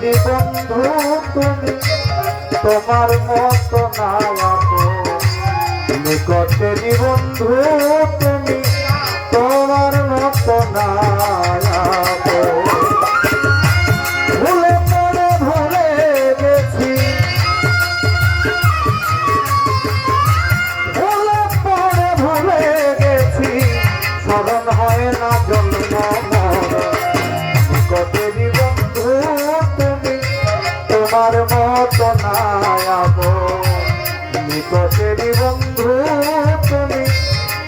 নিকটেরই বন্ধু তুমি, তোমার মতো নায়াবো। নিকটেরই বন্ধু তুমি, তোমার মতো নায়াবো। ভুলে পড়ে ভুলে গেছি, ভুলে পড়ে ভুলে গেছি, স্মরণ হয় না জন্ম মরণ। নিকটেরই বন্ধু তুমি, তোমার মতো নায়াবো। নিকটেরই বন্ধু তুমি,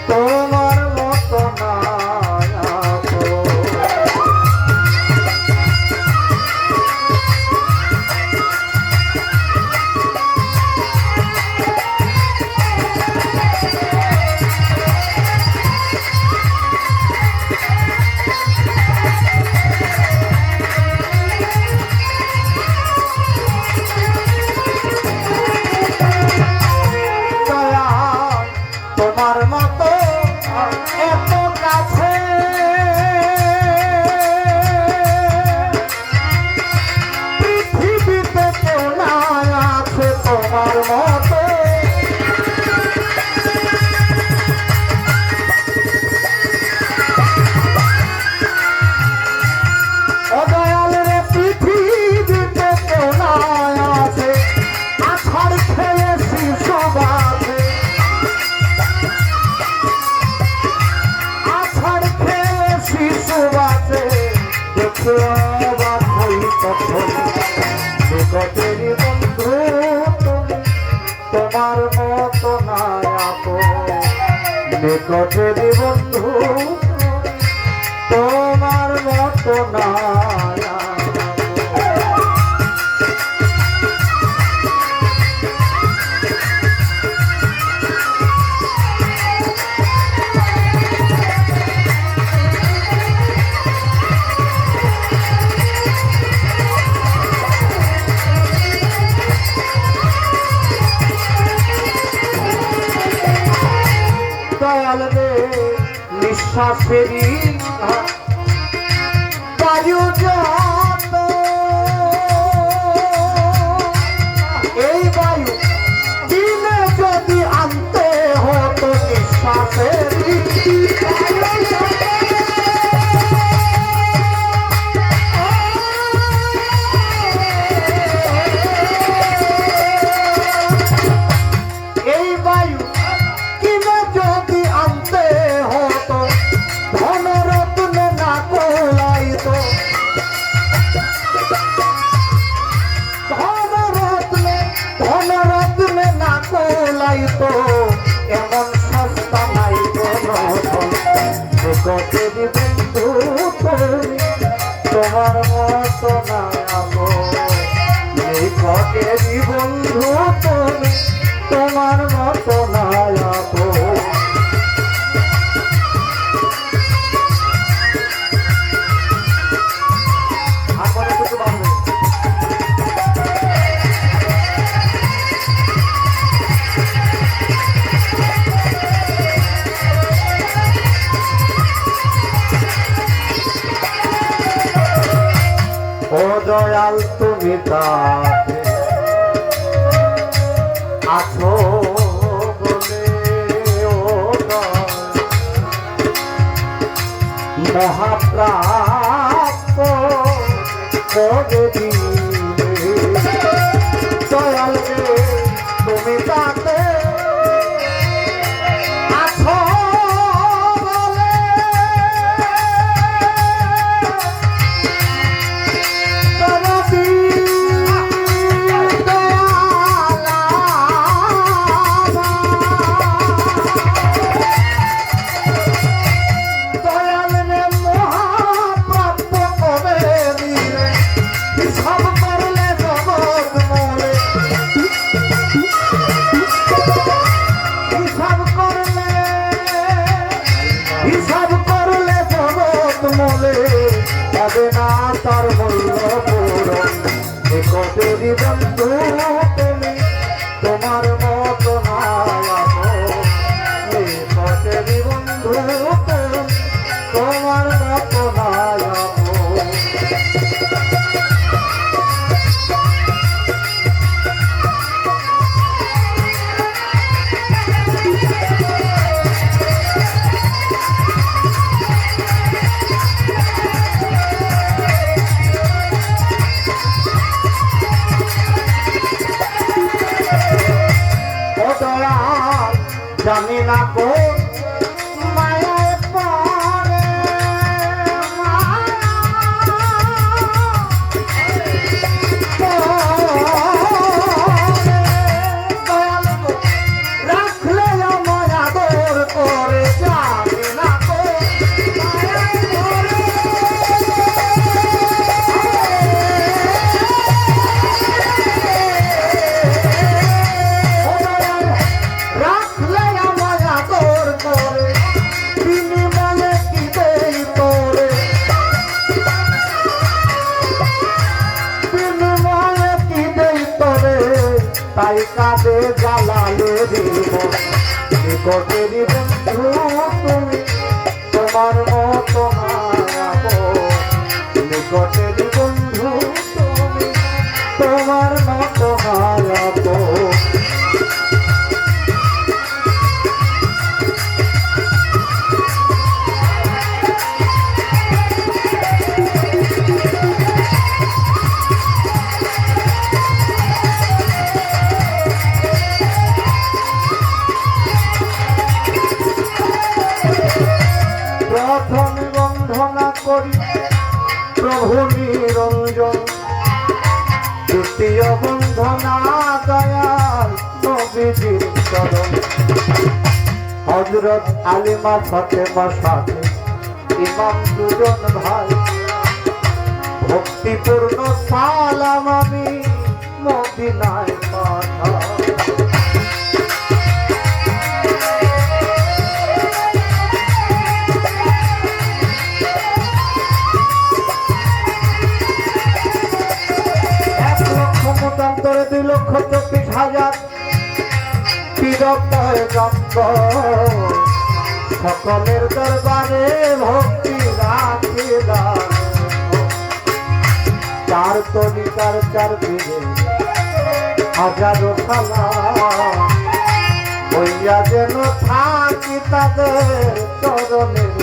তোমার মতো নায়াবো। তোমার মতো এত কাছে, পৃথিবীতে কেউ না আছে তোমার মতো। ও দয়াল রে, পৃথিবীতে কেউ না আছে, আছাড় খেয়েছি সবাতে, দেখে অবাক হই তখন। নিকটেরই বন্ধু তুমি, তোমার মতো নায়াবো। নিকটেরই বন্ধু তুমি, তোমার মতো নায়াবো। দয়াল রে, নিঃশ্বাসেরই বায়ু যত, এই বায়ু দিনে যদি আনতে হতো নিঃশ্বাসেরই, এই বায়ু কিনে যদি আনতে হতো, ধনরত্নে না কোলাইতো, ধনরত্নে না কোলাইতো, এমন সস্তা নাই কোনো ধন। নিকটেরই বন্ধু তুমি, তোমার মতো নায়াবো। নিকটেরই বন্ধু তুমি, তোমার মতো নায়াবো। ও দয়াল, তুমি তাতে আছো বলে, ও মহাপ্রাপ্ত করে দিলে। দয়াল রে, তুমি তাতে আছো বলে, হবে না তার মূল্য পূরণ। নিকটেরই বন্ধু তুমি, তোমার মতো নায়াবো। নিকটেরই বন্ধু তুমি, তোমার মতো নায়াবো। জানি না কোন মায়ায় পড়ে রাখলে আমায় আদর করে জানি না কোন মায়ায় পড়ে রাখলে আমায় আদর করে বিনিময়ে কি দেই তোরে বিনিময়ে কি দেই তোরে তাই কাঁদে জ্বালালে জীবন নিকটেরই বন্ধু তুমি তোমার মতো নিকটেরই বন্ধু তুমি তোমার মতো মায়াবো প্রথম বন্ধনা করি প্রভু নিরঞ্জন দ্বিতীয় বন্ধনা দয়াল নবীজির চরণ হযরত আলিমা ফাতেমা সাথে ইমাম দুজন ভাই ভক্তিপূর্ণ সালাম আমি মদিনায় পাঠাই মতান্তরে 2,24,000 সকলের দরবারে ভক্তি রাখিলাম চার তরিকার 4 পীরে হাজারো সালাম হইয়া যেন থাকি তাদের চরণের